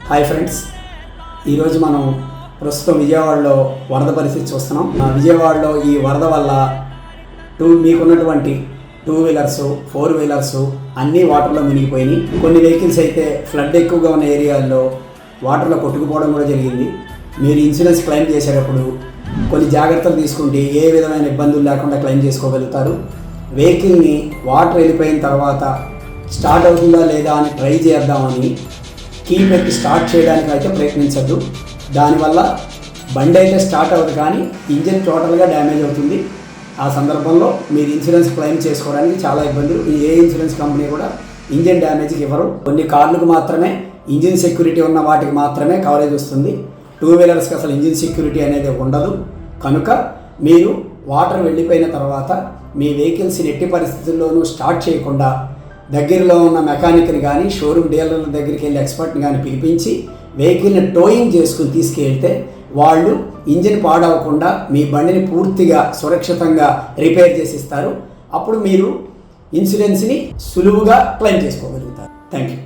Hi friends, ఈరోజు మనం ప్రస్తుతం విజయవాడలో వరద పరిస్థితి చూస్తున్నాం. విజయవాడలో ఈ వరద వల్ల మీకున్నటువంటి 2 వీలర్స్ 4 వీలర్స్ అన్నీ వాటర్లో మునిగిపోయినాయి. కొన్ని వెహికల్స్ అయితే ఫ్లడ్ ఎక్కువగా ఉన్న ఏరియాల్లో వాటర్లో కొట్టుకుపోవడం కూడా జరిగింది. మీరు ఇన్సూరెన్స్ క్లెయిమ్ చేసేటప్పుడు కొన్ని జాగ్రత్తలు తీసుకుంటే ఏ విధమైన ఇబ్బందులు లేకుండా క్లెయిమ్ చేసుకోగలుగుతారు. వెహికల్ని వాటర్ వెళ్ళిపోయిన తర్వాత స్టార్ట్ అవుతుందా లేదా అని ట్రై చేద్దామని కీ పెట్టి స్టార్ట్ చేయడానికి అయితే ప్రయత్నించద్దు. దానివల్ల బండి అయితే స్టార్ట్ అవ్వదు, కానీ ఇంజిన్ టోటల్గా డ్యామేజ్ అవుతుంది. ఆ సందర్భంలో మీరు ఇన్సూరెన్స్ క్లెయిమ్ చేసుకోవడానికి చాలా ఇబ్బందులు. ఏ ఇన్సూరెన్స్ కంపెనీ కూడా ఇంజిన్ డ్యామేజ్కి ఇవ్వరు. కొన్ని కార్లకు మాత్రమే ఇంజిన్ సెక్యూరిటీ ఉన్న వాటికి మాత్రమే కవరేజ్ వస్తుంది. 2 వీలర్స్కి అసలు ఇంజిన్ సెక్యూరిటీ అనేది ఉండదు. కనుక మీరు వాటర్ వెళ్ళిపోయిన తర్వాత మీ వెహికల్స్ని ఎట్టి పరిస్థితుల్లోనూ స్టార్ట్ చేయకుండా దగ్గరలో ఉన్న మెకానిక్ని కానీ షోరూమ్ డీలర్ల దగ్గరికి వెళ్ళి ఎక్స్పర్ట్ని కానీ పిలిపించి వెహికల్ని టోయింగ్ చేసుకుని తీసుకెళ్తే వాళ్ళు ఇంజిన్ పాడవకుండా మీ బండిని పూర్తిగా సురక్షితంగా రిపేర్ చేసి ఇస్తారు. అప్పుడు మీరు ఇన్సూరెన్స్ని సులువుగా క్లెయిమ్ చేసుకోగలుగుతారు. Thank you.